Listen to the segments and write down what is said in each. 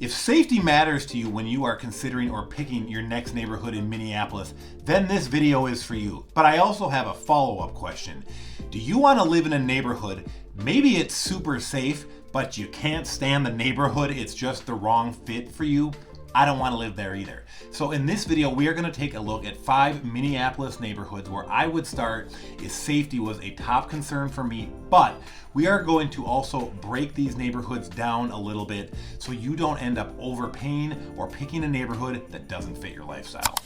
If safety matters to you when you are considering or picking your next neighborhood in Minneapolis, then this video is for you. But I also have a follow-up question. Do you want to live in a neighborhood, maybe it's super safe, but you can't stand the neighborhood, it's just the wrong fit for you? I don't want to live there either. So in this video, we are going to take a look at 5 Minneapolis neighborhoods where I would start if safety was a top concern for me, but we are going to also break these neighborhoods down a little bit so you don't end up overpaying or picking a neighborhood that doesn't fit your lifestyle.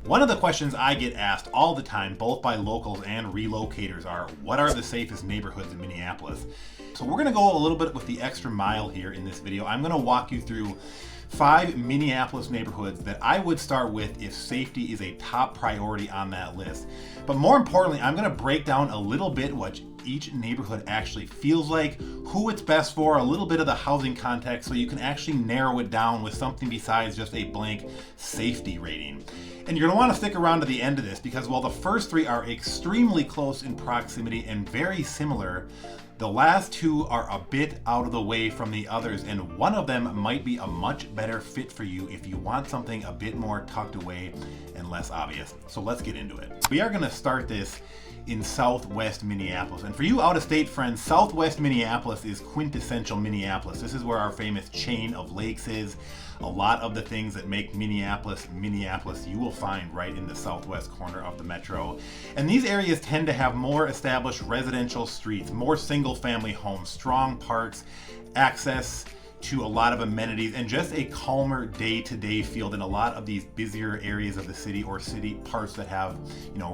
One of the questions I get asked all the time, both by locals and relocators, are what are the safest neighborhoods in Minneapolis? So we're gonna go a little bit with the extra mile here in this video. I'm gonna walk you through 5 Minneapolis neighborhoods that I would start with if safety is a top priority on that list. But more importantly, I'm gonna break down a little bit what each neighborhood actually feels like, who it's best for, a little bit of the housing context, so you can actually narrow it down with something besides just a blank safety rating. And you're gonna wanna stick around to the end of this because while the first 3 are extremely close in proximity and very similar, the last 2 are a bit out of the way from the others, and one of them might be a much better fit for you if you want something a bit more tucked away and less obvious. So let's get into it. We are gonna start this in southwest Minneapolis. And for you out-of-state friends, southwest Minneapolis is quintessential Minneapolis. This is where our famous chain of lakes is. A lot of the things that make Minneapolis, you will find right in the southwest corner of the metro. And these areas tend to have more established residential streets, more single-family homes, strong parks, access to a lot of amenities, and just a calmer day-to-day feel than a lot of these busier areas of the city or city parts that have,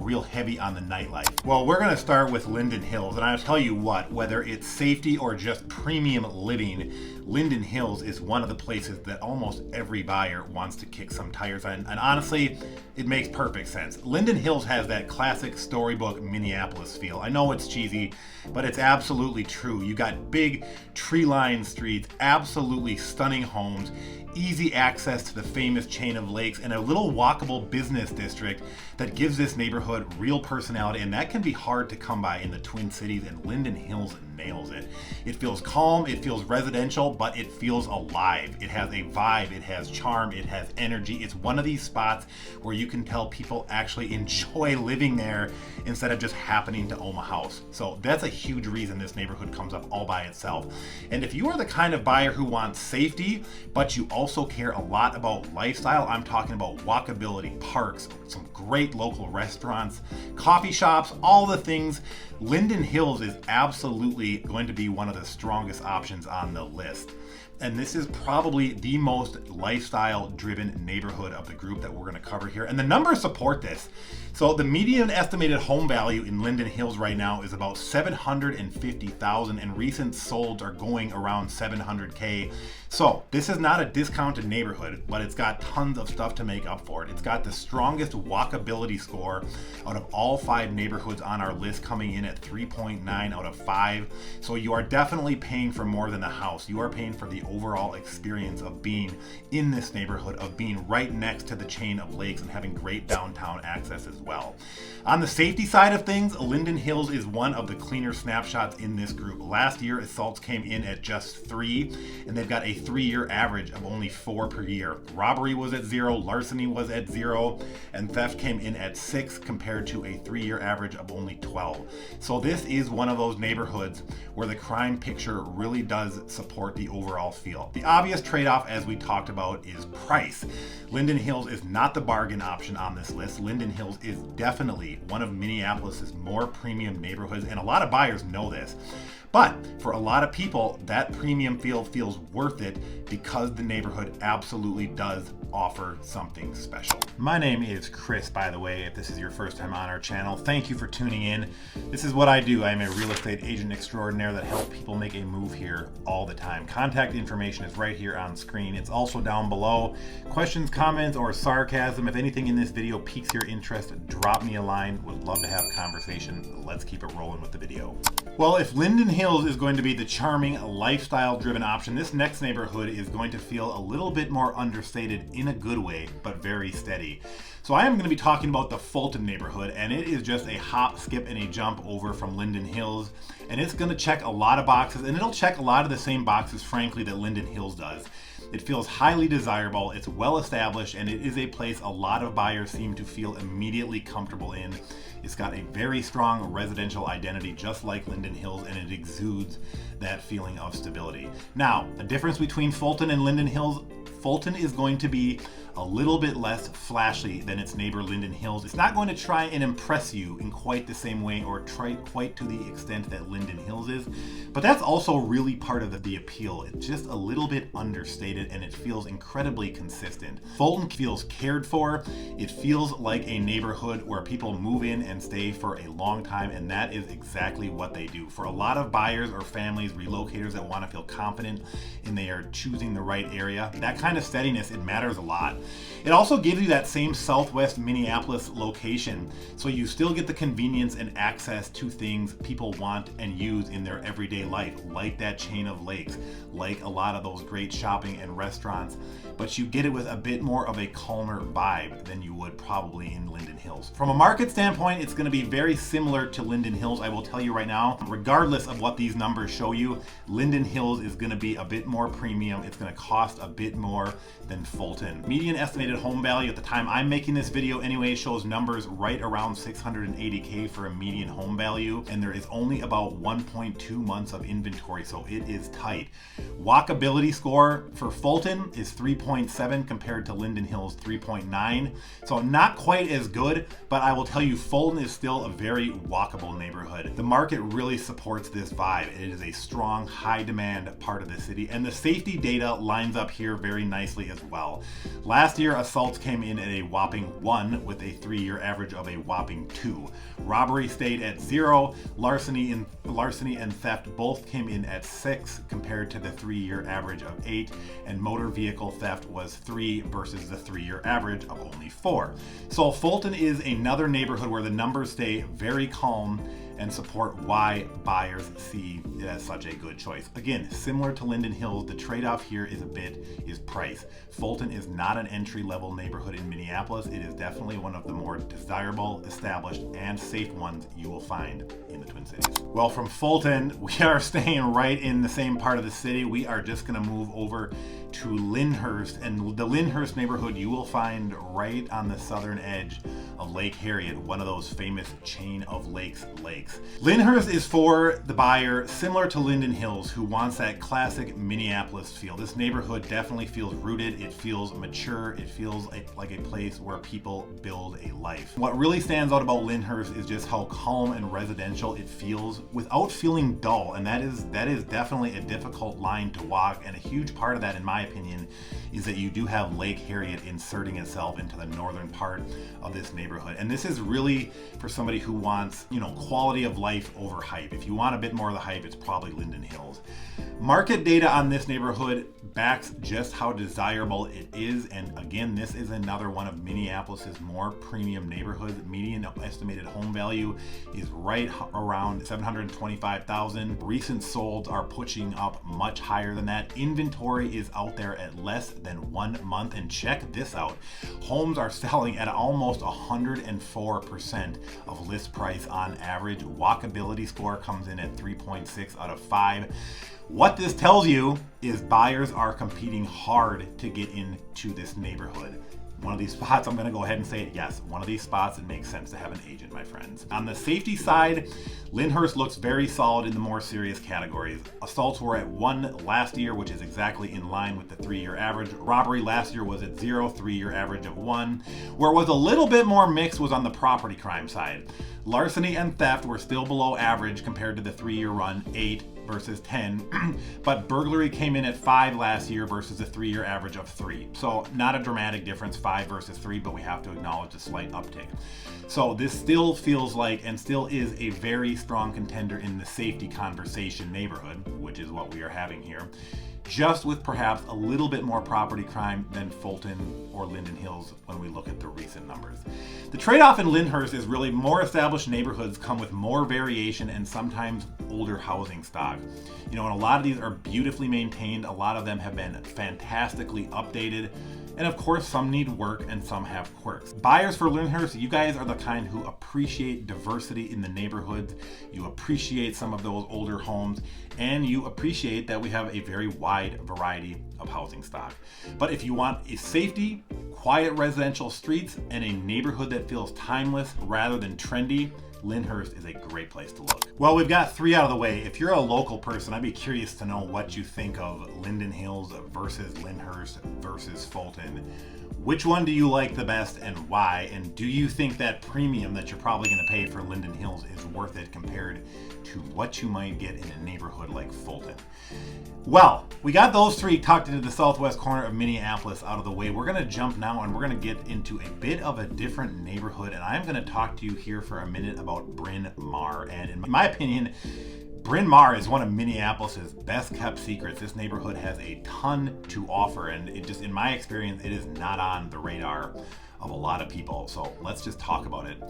real heavy on the nightlife. Well, we're gonna start with Linden Hills, and I'll tell you what, whether it's safety or just premium living, Linden Hills is one of the places that almost every buyer wants to kick some tires on, and honestly, it makes perfect sense. Linden Hills has that classic storybook Minneapolis feel. I know it's cheesy, but it's absolutely true. You got big tree-lined streets, absolutely stunning homes, easy access to the famous chain of lakes, and a little walkable business district that gives this neighborhood real personality, and that can be hard to come by in the Twin Cities, and Linden Hills nails it. It feels calm, it feels residential, but it feels alive. It has a vibe, it has charm, it has energy. It's one of these spots where you can tell people actually enjoy living there instead of just happening to own a house. So that's a huge reason this neighborhood comes up all by itself. And if you are the kind of buyer who wants safety, but you also care a lot about lifestyle, I'm talking about walkability, parks, some great local restaurants, coffee shops, all the things, Linden Hills is absolutely going to be one of the strongest options on the list. And this is probably the most lifestyle-driven neighborhood of the group that we're going to cover here. And the numbers support this. So the median estimated home value in Linden Hills right now is about $750,000, and recent solds are going around $700K. So this is not a discounted neighborhood, but it's got tons of stuff to make up for it. It's got the strongest walkability score out of all 5 neighborhoods on our list, coming in at 3.9 out of 5. So you are definitely paying for more than the house. You are paying for the overall experience of being in this neighborhood, of being right next to the chain of lakes and having great downtown access as well. On the safety side of things, Linden Hills is one of the cleaner snapshots in this group. Last year, assaults came in at just 3, and they've got a 3-year average of only 4 per year. Robbery was at 0, larceny was at 0, and theft came in at 6 compared to a 3-year average of only 12. So this is one of those neighborhoods where the crime picture really does support the overall feel. The obvious trade-off, as we talked about, is price. Linden Hills is not the bargain option on this list. Linden Hills is definitely one of Minneapolis's more premium neighborhoods, and a lot of buyers know this. But for a lot of people, that premium feel feels worth it because the neighborhood absolutely does offer something special. My name is Chris, by the way, if this is your first time on our channel. Thank you for tuning in. This is what I do. I'm a real estate agent extraordinaire that helps people make a move here all the time. Contact information is right here on screen. It's also down below. Questions, comments, or sarcasm, if anything in this video piques your interest, drop me a line. Would love to have a conversation. Let's keep it rolling with the video. Well, if Linden Hills is going to be the charming, lifestyle-driven option, this next neighborhood is going to feel a little bit more understated in a good way, but very steady. So I am going to be talking about the Fulton neighborhood, and it is just a hop, skip, and a jump over from Linden Hills, and it's going to check a lot of boxes, and it'll check a lot of the same boxes, frankly, that Linden Hills does. It feels highly desirable, it's well established, and it is a place a lot of buyers seem to feel immediately comfortable in. It's got a very strong residential identity, just like Linden Hills, and it exudes that feeling of stability. Now, a difference between Fulton and Linden Hills: Fulton is going to be a little bit less flashy than its neighbor Linden Hills. It's not going to try and impress you in quite the same way, or try quite to the extent that Linden Hills is, but that's also really part of the appeal. It's just a little bit understated, and it feels incredibly consistent. Fulton feels cared for. It feels like a neighborhood where people move in and stay for a long time, and that is exactly what they do. For a lot of buyers or families, relocators that want to feel confident in they are choosing the right area, that kind of steadiness, it matters a lot. It also gives you that same southwest Minneapolis location, so you still get the convenience and access to things people want and use in their everyday life, like that chain of lakes, like a lot of those great shopping and restaurants, but you get it with a bit more of a calmer vibe than you would probably in Linden Hills. From a market standpoint, it's going to be very similar to Linden Hills. I will tell you right now, regardless of what these numbers show you, Linden Hills is going to be a bit more premium. It's going to cost a bit more than Fulton. Median estimated home value at the time I'm making this video anyway shows numbers right around $680K for a median home value, and there is only about 1.2 months of inventory, so it is tight. Walkability score for Fulton is 3.7 compared to Linden Hills 3.9, so not quite as good, but I will tell you Fulton is still a very walkable neighborhood. The market really supports this vibe. It is a strong, high demand part of the city, and the safety data lines up here very nicely as well. Last year, assaults came in at a whopping 1 with a 3-year average of a whopping 2. Robbery stayed at 0. Larceny and theft both came in at 6 compared to the 3-year average of 8, and motor vehicle theft was 3 versus the 3-year average of only 4. So Fulton is another neighborhood where the numbers stay very calm and support why buyers see it as such a good choice. Again, similar to Linden Hills, the trade-off here is price. Fulton is not an entry-level neighborhood in Minneapolis. It is definitely one of the more desirable, established, and safe ones you will find in the Twin Cities. Well, from Fulton, we are staying right in the same part of the city. We are just going to move over to Lynnhurst, and the Lynnhurst neighborhood you will find right on the southern edge of Lake Harriet, one of those famous chain of lakes. Lynnhurst is for the buyer similar to Linden Hills who wants that classic Minneapolis feel. This neighborhood definitely feels rooted, it feels mature, it feels like a place where people build a life. What really stands out about Lynnhurst is just how calm and residential it feels without feeling dull, and that is definitely a difficult line to walk, and a huge part of that, in my opinion, is that you do have Lake Harriet inserting itself into the northern part of this neighborhood. And this is really for somebody who wants, quality of life over hype. If you want a bit more of the hype, it's probably Linden Hills. Market data on this neighborhood backs just how desirable it is, and again, this is another one of Minneapolis's more premium neighborhoods. Median estimated home value is right around $725,000. Recent solds are pushing up much higher than that. Inventory is out there at less than 1 month, and check this out. Homes are selling at almost 104% of list price on average. Walkability score comes in at 3.6 out of 5. What this tells you is buyers are competing hard to get into this neighborhood. One of these spots, I'm going to go ahead and say it, yes, one of these spots, it makes sense to have an agent, my friends. On the safety side, Lynnhurst looks very solid in the more serious categories. Assaults were at 1 last year, which is exactly in line with the 3-year average. Robbery last year was at 0, 3-year average of 1. Where it was a little bit more mixed was on the property crime side. Larceny and theft were still below average compared to the 3-year run, 8 versus 10, but burglary came in at 5 last year versus a 3-year average of 3. So not a dramatic difference, 5 versus 3, but we have to acknowledge a slight uptick. So this still feels like and still is a very strong contender in the safety conversation neighborhood, which is what we are having here, just with perhaps a little bit more property crime than Fulton or Linden Hills when we look at the recent numbers. The trade-off in Lynnhurst is really more established neighborhoods come with more variation and sometimes older housing stock. You know, and a lot of these are beautifully maintained. A lot of them have been fantastically updated. And of course, some need work and some have quirks. Buyers for Lynnhurst, you guys are the kind who appreciate diversity in the neighborhoods. You appreciate some of those older homes, and you appreciate that we have a very wide variety of housing stock. But if you want a safety, quiet residential streets, and a neighborhood that feels timeless rather than trendy, Lynnhurst is a great place to look. Well, we've got 3 out of the way. If you're a local person, I'd be curious to know what you think of Linden Hills versus Lynnhurst versus Fulton. Which one do you like the best and why? And do you think that premium that you're probably going to pay for Linden Hills is worth it compared to what you might get in a neighborhood like Fulton? Well, we got those 3 tucked into the southwest corner of Minneapolis out of the way. We're going to jump now and we're going to get into a bit of a different neighborhood, and I'm going to talk to you here for a minute about Bryn Mawr. And in my opinion, Bryn Mawr is one of Minneapolis's best kept secrets. This neighborhood has a ton to offer, and it just, in my experience, it is not on the radar of a lot of people. So let's just talk about it.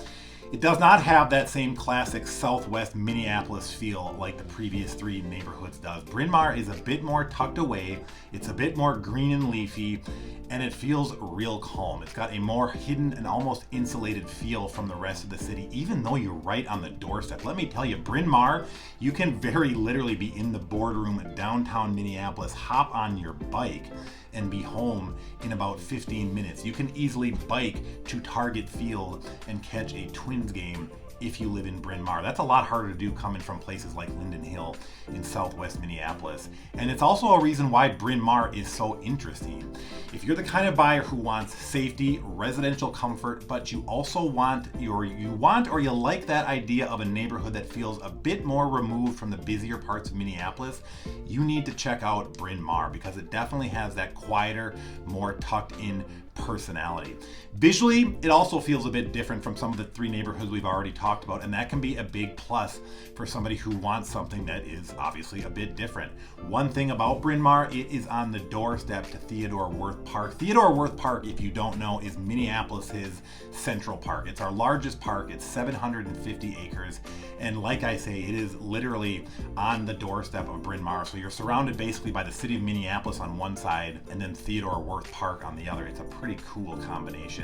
It does not have that same classic southwest Minneapolis feel like the previous 3 neighborhoods does. Bryn Mawr is a bit more tucked away, it's a bit more green and leafy, and it feels real calm. It's got a more hidden and almost insulated feel from the rest of the city, even though you're right on the doorstep. Let me tell you, Bryn Mawr, you can very literally be in the boardroom at downtown Minneapolis, hop on your bike, and be home in about 15 minutes. You can easily bike to Target Field and catch a Twins game if you live in Bryn Mawr. That's a lot harder to do coming from places like Linden Hill in southwest Minneapolis. And it's also a reason why Bryn Mawr is so interesting. If you're the kind of buyer who wants safety, residential comfort, but you also want or you like that idea of a neighborhood that feels a bit more removed from the busier parts of Minneapolis, you need to check out Bryn Mawr because it definitely has that quieter, more tucked in personality. Visually, it also feels a bit different from some of the 3 neighborhoods we've already talked about, and that can be a big plus for somebody who wants something that is obviously a bit different. One thing about Bryn Mawr, it is on the doorstep to Theodore Wirth Park. Theodore Wirth Park, if you don't know, is Minneapolis's Central Park. It's our largest park. It's 750 acres, and like I say, it is literally on the doorstep of Bryn Mawr. So you're surrounded basically by the city of Minneapolis on one side and then Theodore Wirth Park on the other. It's a pretty cool combination.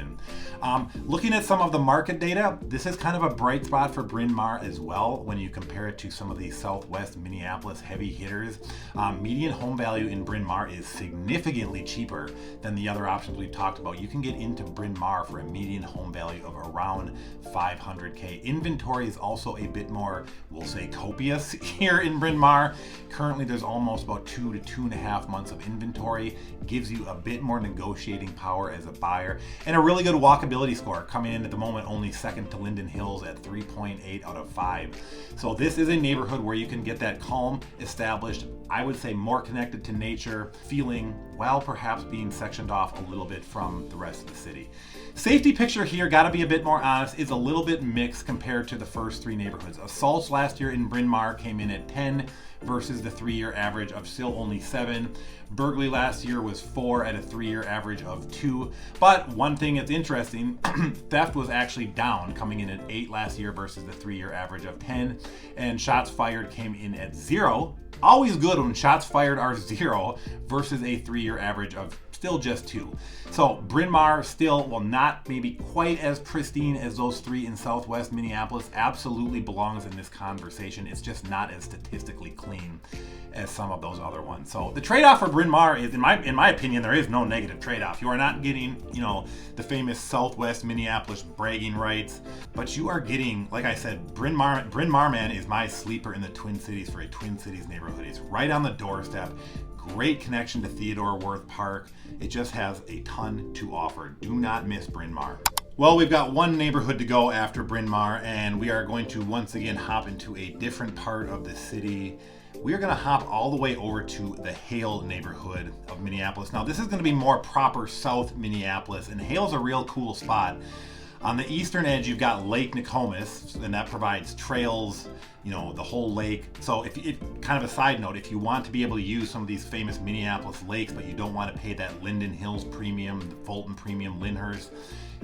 Looking at some of the market data, this is kind of a bright spot for Bryn Mawr as well when you compare it to some of the southwest Minneapolis heavy hitters. Median home value in Bryn Mawr is significantly cheaper than the other options we've talked about. You can get into Bryn Mawr for a median home value of around $500K. Inventory is also a bit more, we'll say, copious here in Bryn Mawr. Currently, there's almost about 2 to 2.5 months of inventory. Gives you a bit more negotiating power as a buyer, and a really good walkability score, coming in at the moment only second to Linden Hills at 3.8 out of 5. So this is a neighborhood where you can get that calm, established, I would say more connected to nature feeling, while perhaps being sectioned off a little bit from the rest of the city. Safety picture here, gotta be a bit more honest, is a little bit mixed compared to the first 3 neighborhoods. Assaults last year in Bryn Mawr came in at 10 versus the 3-year average of still only 7. Burglary last year was 4 at a 3-year average of 2. But one thing that's interesting, theft was actually down, coming in at 8 last year versus the 3-year average of 10. And shots fired came in at 0. Always good when shots fired are 0 versus a 3-year average of still just 2. So Bryn Mawr still, well, not maybe quite as pristine as those 3 in southwest Minneapolis, absolutely belongs in this conversation. It's just not as statistically clean as some of those other ones. So the trade-off for Bryn Mawr is, in my opinion, there is no negative trade-off. You are not getting, the famous southwest Minneapolis bragging rights, but you are getting, like I said, Bryn Mawr man is my sleeper in the Twin Cities for a Twin Cities neighborhood. It's right on the doorstep. Great connection to Theodore Wirth Park. It just has a ton to offer. Do not miss Bryn Mawr. Well, we've got one neighborhood to go after Bryn Mawr, and we are going to once again hop into a different part of the city. We are going to hop all the way over to the Hale neighborhood of Minneapolis. Now, this is going to be more proper South Minneapolis, and Hale's a real cool spot. On the eastern edge, you've got Lake Nokomis, and that provides trails, you know, the whole lake. So kind of a side note, if you want to be able to use some of these famous Minneapolis lakes, but you don't want to pay that Linden Hills premium, the Fulton premium, Lynnhurst,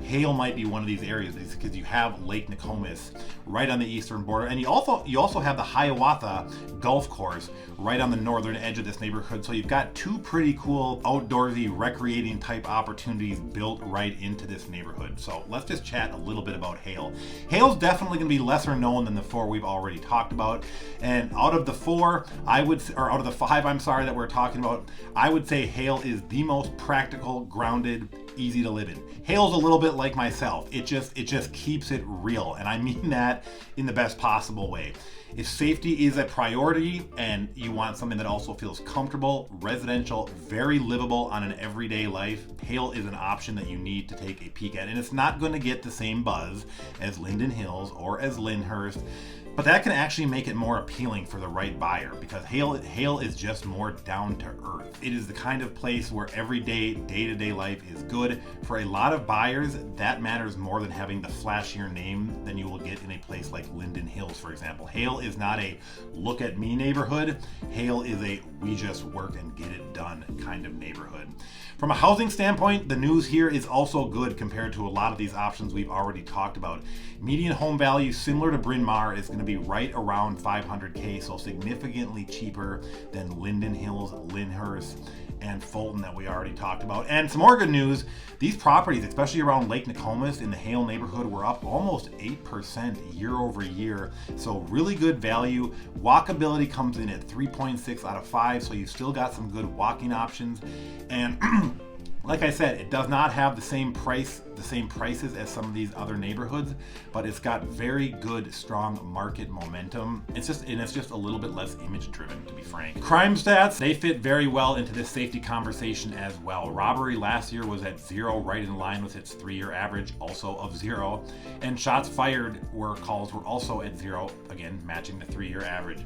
Hale might be one of these areas because you have Lake Nokomis right on the eastern border, and you also have the Hiawatha golf course right on the northern edge of this neighborhood. So you've got two pretty cool outdoorsy recreating type opportunities built right into this neighborhood. So let's just chat a little bit about Hale. Hale's definitely going to be lesser known than the four we've already talked about, and out of the five, I'm sorry, that we're talking about, I would say Hale is the most practical, grounded, easy to live in. Hale's a little bit like myself. It just keeps it real, and I mean that in the best possible way. If safety is a priority and you want something that also feels comfortable, residential, very livable on an everyday life, Hale is an option that you need to take a peek at. And it's not going to get the same buzz as Linden Hills or as Lynnhurst, but that can actually make it more appealing for the right buyer, because Hale is just more down to earth. It is the kind of place where everyday, day-to-day life is good. For a lot of buyers, that matters more than having the flashier name than you will get in a place like Linden Hills, for example. Hale is not a look at me neighborhood. Hale is a we just work and get it done kind of neighborhood. From a housing standpoint, the news here is also good compared to a lot of these options we've already talked about. Median home value, similar to Bryn Mawr, is going to be right around $500K, so significantly cheaper than Linden Hills, Lynnhurst, and Fulton that we already talked about. And some more good news, these properties, especially around Lake Nokomis in the Hale neighborhood, were up almost 8% year over year. So really good value. Walkability comes in at 3.6 out of 5, so you still got some good walking options. And like I said, it does not have the same prices as some of these other neighborhoods, but it's got very good, strong market momentum. It's just a little bit less image driven, to be frank. Crime stats, they fit very well into this safety conversation as well. Robbery last year was at 0, right in line with its 3-year average, also of 0. And shots fired calls were also at 0, again, matching the 3-year average.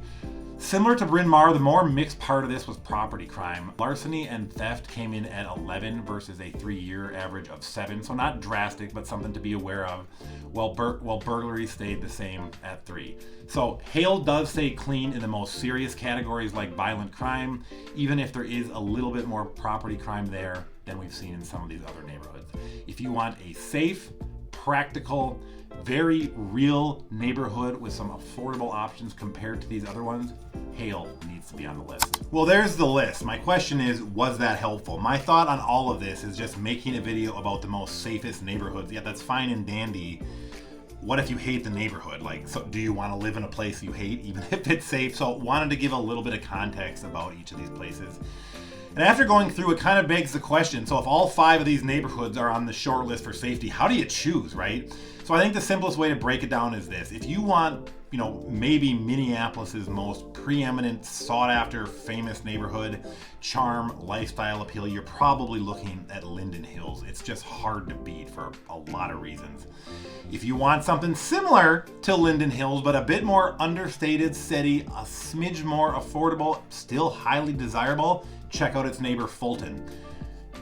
Similar to Bryn Mawr, the more mixed part of this was property crime. Larceny and theft came in at 11 versus a 3-year average of 7, so not drastic, but something to be aware of, while burglary stayed the same at 3. So Hale does stay clean in the most serious categories like violent crime, even if there is a little bit more property crime there than we've seen in some of these other neighborhoods. If you want a safe, practical, very real neighborhood with some affordable options compared to these other ones, Hale needs to be on the list. Well, there's the list. My question is, was that helpful? My thought on all of this is just making a video about the most safest neighborhoods. Yeah, that's fine and dandy. What if you hate the neighborhood? Like, so do you want to live in a place you hate, even if it's safe? So wanted to give a little bit of context about each of these places. And after going through, it kind of begs the question, so if all 5 of these neighborhoods are on the short list for safety, how do you choose, right? So I think the simplest way to break it down is this. If you want, maybe Minneapolis's most preeminent, sought after, famous neighborhood, charm, lifestyle appeal, you're probably looking at Linden Hills. It's just hard to beat for a lot of reasons. If you want something similar to Linden Hills, but a bit more understated, steady, a smidge more affordable, still highly desirable, check out its neighbor Fulton.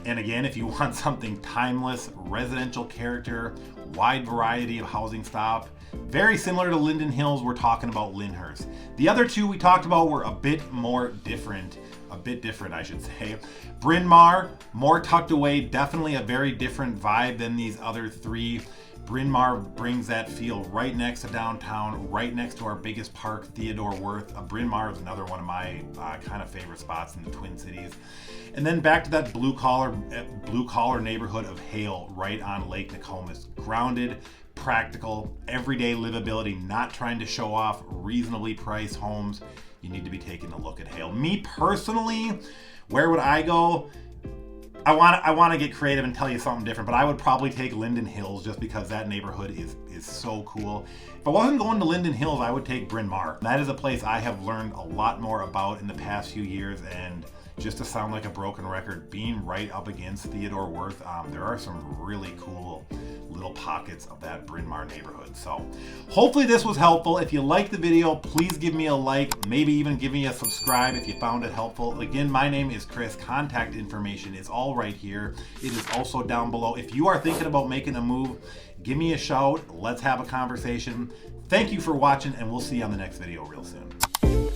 And again, if you want something timeless, residential character, wide variety of housing stock, very similar to Linden Hills, we're talking about Lynnhurst. The other 2 we talked about were a bit different, I should say. Bryn Mawr, more tucked away, definitely a very different vibe than these other 3. Bryn Mawr brings that feel right next to downtown, right next to our biggest park, Theodore, Wirth. Bryn Mawr is another one of my kind of favorite spots in the Twin Cities. And then back to that blue collar neighborhood of Hale, right on Lake Nokomis. Grounded, practical, everyday livability, not trying to show off, reasonably priced homes. You need to be taking a look at Hale. Me personally, where would I go? I want to get creative and tell you something different, but I would probably take Linden Hills just because that neighborhood is so cool. If I wasn't going to Linden Hills, I would take Bryn Mawr. That is a place I have learned a lot more about in the past few years, and just to sound like a broken record, being right up against Theodore, Wirth, there are some really cool little little pockets of that Bryn Mawr neighborhood. So hopefully this was helpful. If you liked the video, please give me a like, maybe even give me a subscribe if you found it helpful. Again, my name is Chris. Contact information is all right here. It is also down below. If you are thinking about making a move, give me a shout. Let's have a conversation. Thank you for watching, and we'll see you on the next video real soon.